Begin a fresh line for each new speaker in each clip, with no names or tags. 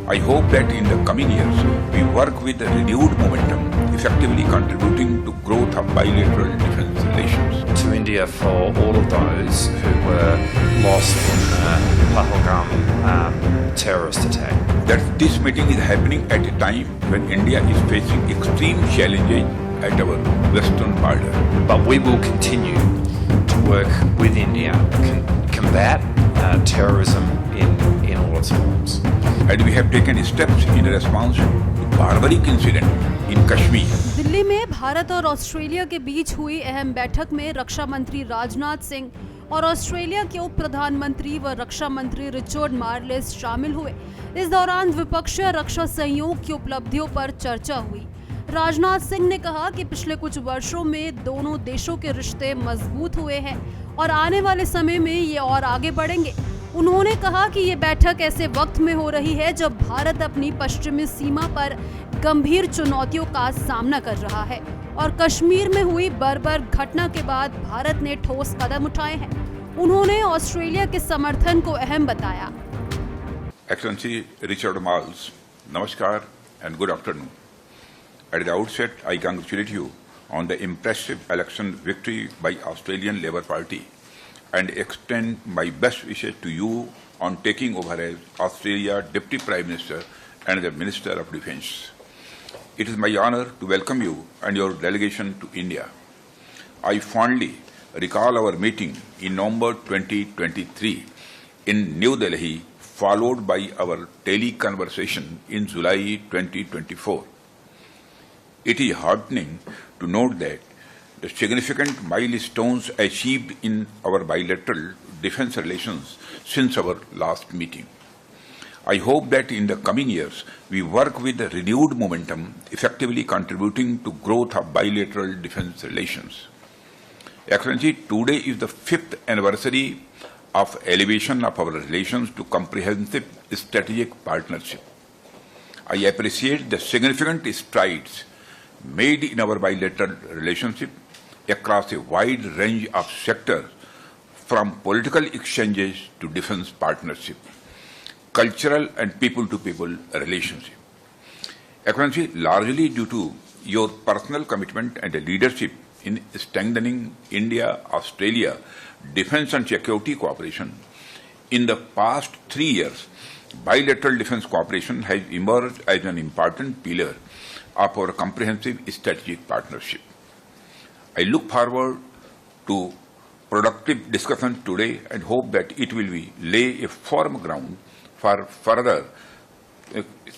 I hope that in the coming years, we work with a renewed momentum, effectively contributing to growth of bilateral defense relations.
To India for all of those who were lost in the Pahalgam terrorist attack.
That this meeting is happening at a time when India is facing extreme challenges at our western border.
But we will continue to work with India, combat terrorism in all its forms.
And we have taken steps in response to barbaric incident in Kashmir.
Delhi में भारत और Australia के बीच हुई अहम बैठक में रक्षा मंत्री राजनाथ सिंह और Australia के उप प्रधानमंत्री व रक्षा मंत्री रिचर्ड मार्लेस शामिल हुए। इस दौरान द्विपक्षीय रक्षा सहयोग की उपलब्धियों पर चर्चा हुई। राजनाथ सिंह ने कहा कि पिछले कुछ वर्षों में दोनों देशों के रिश्ते मजबूत हुए हैं और आने वाले समय में ये और आगे बढ़ेंगे। उन्होंने कहा कि ये बैठक ऐसे वक्त में हो रही है जब भारत अपनी पश्चिमी सीमा पर गंभीर चुनौतियों का सामना कर रहा है और कश्मीर में हुई बर्बर घटना के बाद भारत ने ठोस कदम उठाए हैं। उन्होंने ऑस्ट्रेलिया के समर्थन को अहम बताया।
Excellency Richard Marles, Namaskar and good afternoon. At the outset, I congratulate you on the impressive election victory by Australian Labor Party and extend my best wishes to you on taking over as Australia Deputy Prime Minister and the Minister of Defence. It is my honour to welcome you and your delegation to India. I fondly recall our meeting in November 2023 in New Delhi, followed by our tele-conversation in July 2024. It is heartening to note that the significant milestones achieved in our bilateral defence relations since our last meeting. I hope that in the coming years, we work with a renewed momentum, effectively contributing to growth of bilateral defence relations. Excellency, today is the 5th anniversary of elevation of our relations to comprehensive strategic partnership. I appreciate the significant strides made in our bilateral relationship across a wide range of sectors, from political exchanges to defense partnership, cultural and people-to-people relationship. Excellency, largely due to your personal commitment and leadership in strengthening India-Australia defense and security cooperation, in the past 3 years, bilateral defense cooperation has emerged as an important pillar of our comprehensive strategic partnership. I look forward to productive discussion today and hope that it will lay a firm ground for further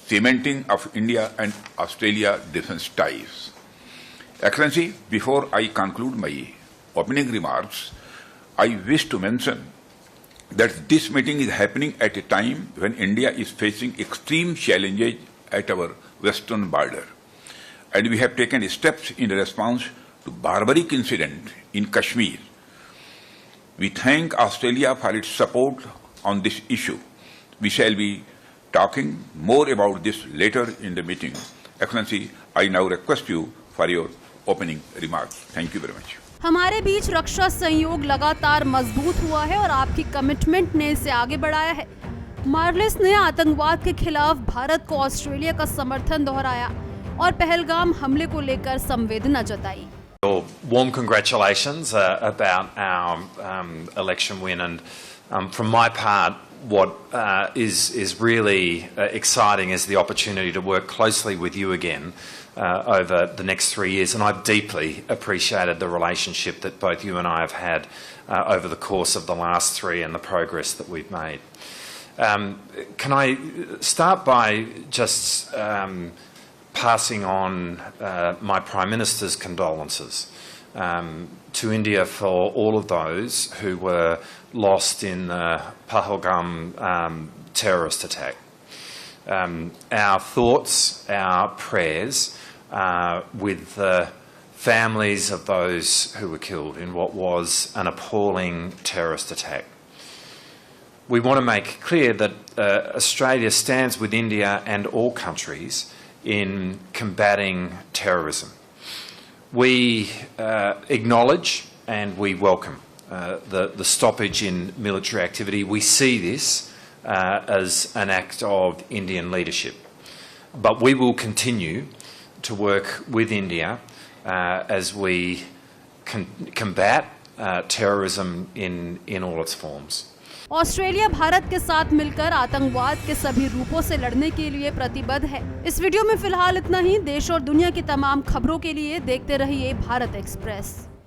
cementing of India and Australia defense ties. Excellency, before I conclude my opening remarks, I wish to mention that this meeting is happening at a time when India is facing extreme challenges at our western border, and we have taken steps in response to barbaric incident in Kashmir. We thank Australia for its support on this issue. We shall be talking more about this later in the meeting. Excellency, I now request you for your opening remarks. Thank you very much.
हमारे बीच रक्षा सहयोग लगातार मजबूत हुआ है और आपकी commitment ने इसे आगे बढ़ाया है। मार्लेस ने आतंकवाद के खिलाफ भारत को ऑस्ट्रेलिया का समर्थन दोहराया और पहलगाम हमले को लेकर संवेदना जताई।
Warm congratulations about our election win, and from my part, what is really exciting is the opportunity to work closely with you again over the next 3 years, and I've deeply appreciated the relationship that both you and I have had over the course of the last 3 and the progress that we've made. Can I start by just passing on my Prime Minister's condolences to India for all of those who were lost in the Pahalgam terrorist attack. Our thoughts, our prayers with the families of those who were killed in what was an appalling terrorist attack. We want to make clear that Australia stands with India and all countries in combating terrorism. We acknowledge and we welcome the stoppage in military activity. We see this as an act of Indian leadership. But we will continue to work with India as we combat terrorism in all its forms.
Australia Bharat के साथ मिलकर आतंकवाद के सभी रूपों से लड़ने के लिए प्रतिबद्ध है। इस वीडियो में फिलहाल इतना ही। देश और दुनिया की तमाम खबरों के लिए देखते रहिए भारत एक्सप्रेस।